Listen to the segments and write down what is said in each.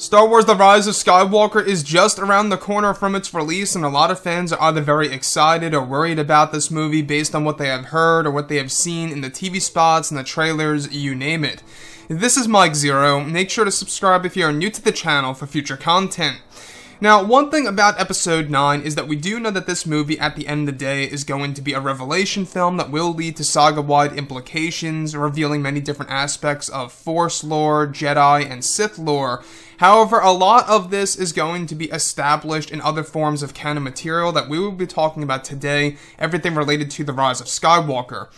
Star Wars The Rise of Skywalker is just around the corner from its release, and a lot of fans are either very excited or worried about this movie based on what they have heard or what they have seen in the TV spots and the trailers, you name it. This is Mike Zero. Make sure to subscribe if you are new to the channel for future content. Now, one thing about Episode 9 is that we do know that this movie, at the end of the day, is going to be a revelation film that will lead to saga-wide implications, revealing many different aspects of Force lore, Jedi, and Sith lore. However, a lot of this is going to be established in other forms of canon material that we will be talking about today, everything related to The Rise of Skywalker.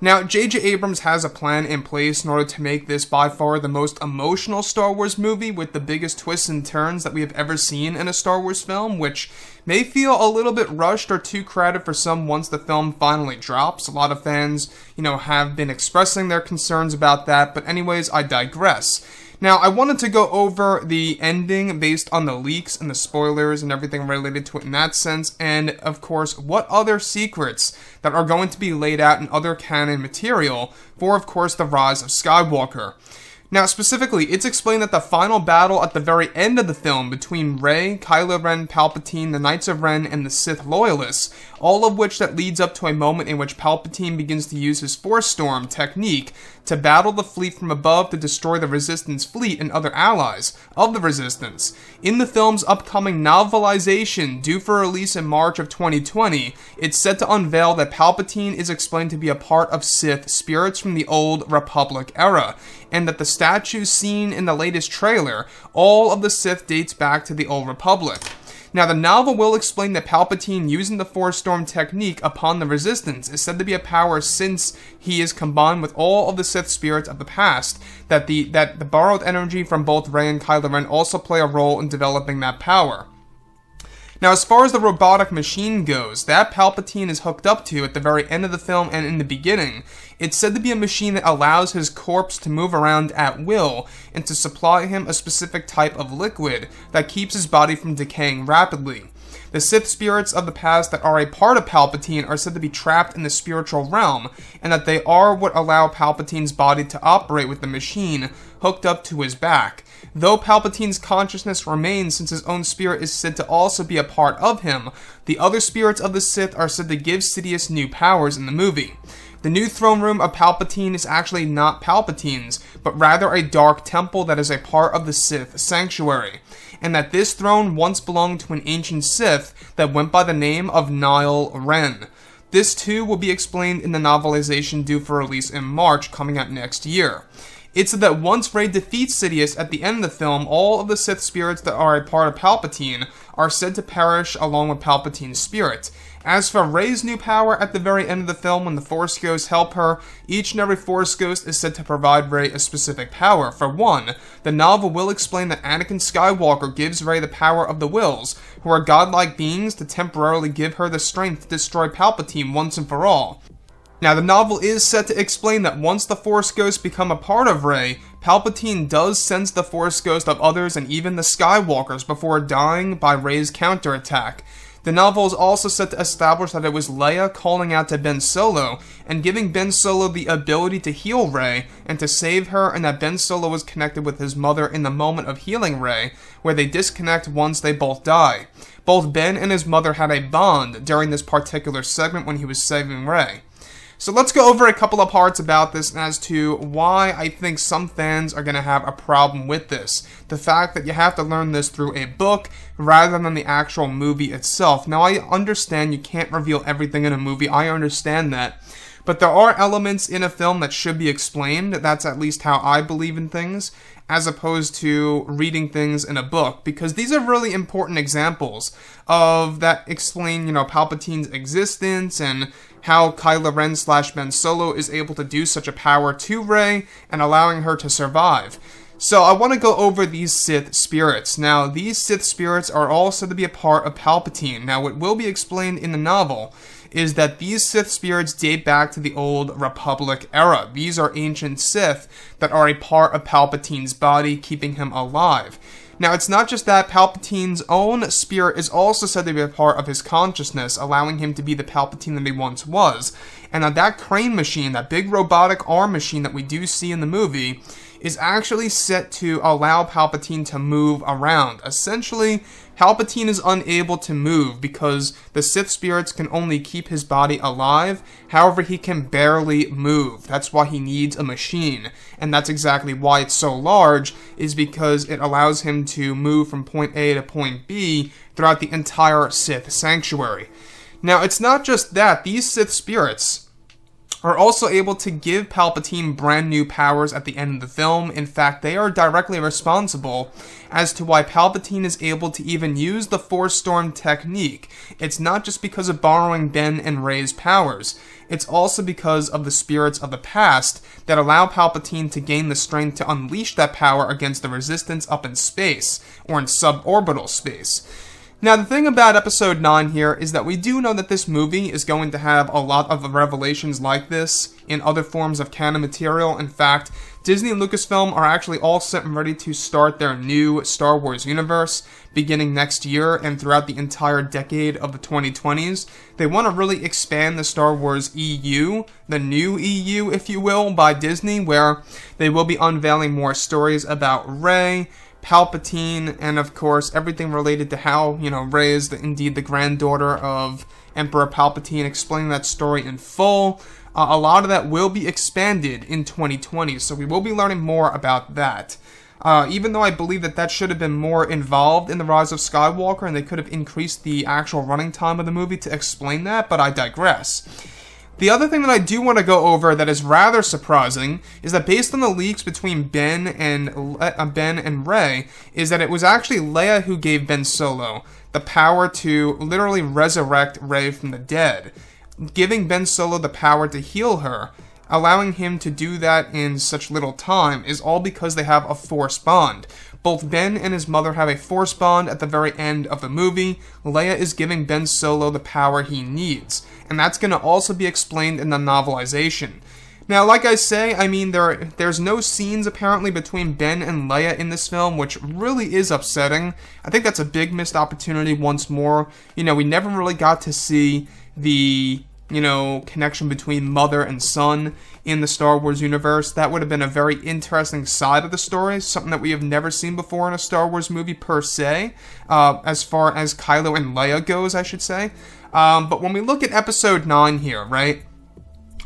Now, J.J. Abrams has a plan in place in order to make this by far the most emotional Star Wars movie with the biggest twists and turns that we have ever seen in a Star Wars film, which may feel a little bit rushed or too crowded for some once the film finally drops. A lot of fans, have been expressing their concerns about that, but anyways, I digress. Now, I wanted to go over the ending based on the leaks and the spoilers and everything related to it in that sense, and, of course, what other secrets that are going to be laid out in other canon material for, of course, The Rise of Skywalker. Now, specifically, it's explained that the final battle at the very end of the film between Rey, Kylo Ren, Palpatine, the Knights of Ren, and the Sith Loyalists, all of which that leads up to a moment in which Palpatine begins to use his Force Storm technique to battle the fleet from above to destroy the Resistance fleet and other allies of the Resistance. In the film's upcoming novelization, due for release in March of 2020, it's set to unveil that Palpatine is explained to be a part of Sith Spirits from the Old Republic era, and that the statues seen in the latest trailer, all of the Sith dates back to the Old Republic. Now, the novel will explain that Palpatine using the Force Storm technique upon the Resistance is said to be a power since he is combined with all of the Sith spirits of the past, that the borrowed energy from both Rey and Kylo Ren also play a role in developing that power. Now, as far as the robotic machine goes, that Palpatine is hooked up to at the very end of the film and in the beginning, it's said to be a machine that allows his corpse to move around at will and to supply him a specific type of liquid that keeps his body from decaying rapidly. The Sith spirits of the past that are a part of Palpatine are said to be trapped in the spiritual realm, and that they are what allow Palpatine's body to operate with the machine hooked up to his back. Though Palpatine's consciousness remains since his own spirit is said to also be a part of him, the other spirits of the Sith are said to give Sidious new powers in the movie. The new throne room of Palpatine is actually not Palpatine's, but rather a dark temple that is a part of the Sith sanctuary, and that this throne once belonged to an ancient Sith that went by the name of Nile Ren. This too will be explained in the novelization due for release in March, coming out next year. It's said that once Rey defeats Sidious at the end of the film, all of the Sith spirits that are a part of Palpatine are said to perish along with Palpatine's spirit. As for Rey's new power at the very end of the film when the Force Ghosts help her, each and every Force Ghost is said to provide Rey a specific power. For one, the novel will explain that Anakin Skywalker gives Rey the power of the Wills, who are godlike beings, to temporarily give her the strength to destroy Palpatine once and for all. Now, the novel is set to explain that once the Force Ghosts become a part of Rey, Palpatine does sense the Force Ghost of others and even the Skywalkers before dying by Rey's counterattack. The novel is also set to establish that it was Leia calling out to Ben Solo and giving Ben Solo the ability to heal Rey and to save her, and that Ben Solo was connected with his mother in the moment of healing Rey, where they disconnect once they both die. Both Ben and his mother had a bond during this particular segment when he was saving Rey. So let's go over a couple of parts about this as to why I think some fans are going to have a problem with this. The fact that you have to learn this through a book rather than the actual movie itself. Now, I understand you can't reveal everything in a movie. I understand that. But there are elements in a film that should be explained. That's at least how I believe in things, as opposed to reading things in a book, because these are really important examples of that explain, Palpatine's existence and how Kylo Ren / Ben Solo is able to do such a power to Rey and allowing her to survive. So I want to go over these Sith spirits. Now, these Sith spirits are all said to be a part of Palpatine. Now, what will be explained in the novel is that these Sith spirits date back to the Old Republic era. These are ancient Sith that are a part of Palpatine's body, keeping him alive. Now, it's not just that. Palpatine's own spirit is also said to be a part of his consciousness, allowing him to be the Palpatine that he once was. And that crane machine, that big robotic arm machine that we do see in the movie, is actually set to allow Palpatine to move around. Essentially, Palpatine is unable to move because the Sith Spirits can only keep his body alive. However, he can barely move. That's why he needs a machine. And that's exactly why it's so large, is because it allows him to move from point A to point B throughout the entire Sith sanctuary. Now, it's not just that. These Sith Spirits are also able to give Palpatine brand new powers at the end of the film. In fact, they are directly responsible as to why Palpatine is able to even use the Force Storm technique. It's not just because of borrowing Ben and Rey's powers. It's also because of the spirits of the past that allow Palpatine to gain the strength to unleash that power against the Resistance up in space, or in suborbital space. Now, the thing about Episode 9 here is that we do know that this movie is going to have a lot of revelations like this in other forms of canon material. In fact, Disney and Lucasfilm are actually all set and ready to start their new Star Wars universe beginning next year and throughout the entire decade of the 2020s. They want to really expand the Star Wars EU, the new EU, if you will, by Disney, where they will be unveiling more stories about Rey, Palpatine, and of course everything related to how, Rey is indeed the granddaughter of Emperor Palpatine, explaining that story in full. A lot of that will be expanded in 2020, so we will be learning more about that. Even though I believe that should have been more involved in The Rise of Skywalker, and they could have increased the actual running time of the movie to explain that, but I digress. The other thing that I do want to go over that is rather surprising is that based on the leaks between Ben and Rey, is that it was actually Leia who gave Ben Solo the power to literally resurrect Rey from the dead, giving Ben Solo the power to heal her. Allowing him to do that in such little time is all because they have a Force bond. Both Ben and his mother have a Force bond at the very end of the movie. Leia is giving Ben Solo the power he needs, and that's going to also be explained in the novelization. Now, like I say, there's no scenes apparently between Ben and Leia in this film, which really is upsetting. I think that's a big missed opportunity once more. We never really got to see the connection between mother and son in the Star Wars universe. That would have been a very interesting side of the story, something that we have never seen before in a Star Wars movie per se, as far as Kylo and Leia goes, I should say. But when we look at Episode 9 here, right,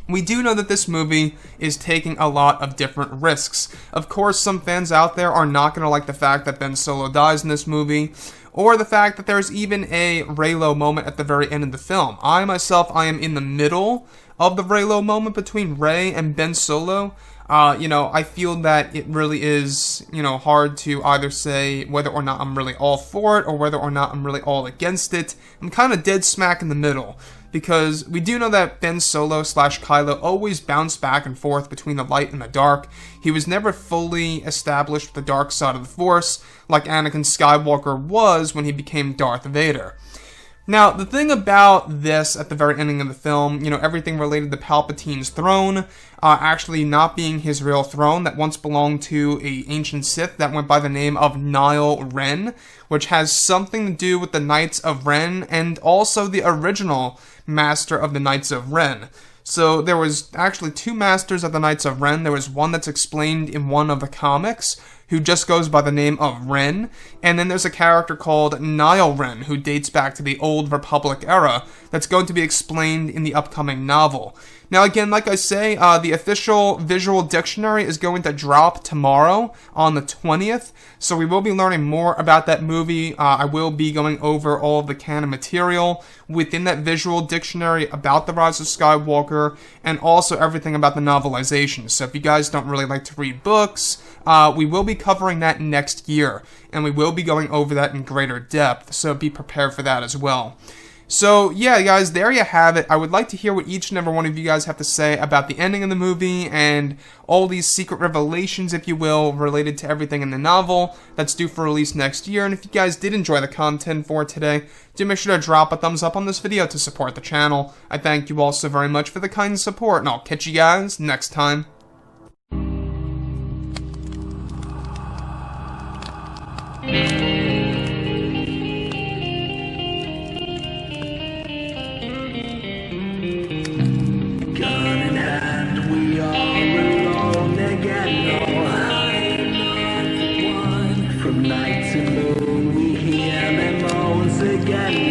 we do know that this movie is taking a lot of different risks. Of course, some fans out there are not going to like the fact that Ben Solo dies in this movie, or the fact that there's even a Reylo moment at the very end of the film. I am in the middle of the Reylo moment between Rey and Ben Solo. I feel that it really is, hard to either say whether or not I'm really all for it or whether or not I'm really all against it. I'm kind of dead smack in the middle, because we do know that Ben Solo / Kylo always bounced back and forth between the light and the dark. He was never fully established with the dark side of the Force, like Anakin Skywalker was when he became Darth Vader. Now, the thing about this at the very ending of the film, everything related to Palpatine's throne, actually not being his real throne that once belonged to an ancient Sith that went by the name of Nile Ren, which has something to do with the Knights of Ren and also the original master of the Knights of Ren. So there was actually two masters of the Knights of Ren. There was one that's explained in one of the comics, who just goes by the name of Ren, and then there's a character called Nile Ren, who dates back to the Old Republic era, that's going to be explained in the upcoming novel. Now again, like I say, the official visual dictionary is going to drop tomorrow on the 20th, so we will be learning more about that movie. I will be going over all of the canon material within that visual dictionary about The Rise of Skywalker, and also everything about the novelization. So if you guys don't really like to read books, we will be covering that next year, and we will be going over that in greater depth, so be prepared for that as well. So, yeah, guys, there you have it. I would like to hear what each and every one of you guys have to say about the ending of the movie and all these secret revelations, if you will, related to everything in the novel that's due for release next year. And if you guys did enjoy the content for today, do make sure to drop a thumbs up on this video to support the channel. I thank you all so very much for the kind support, and I'll catch you guys next time. Gun in hand, we are alone again. No again.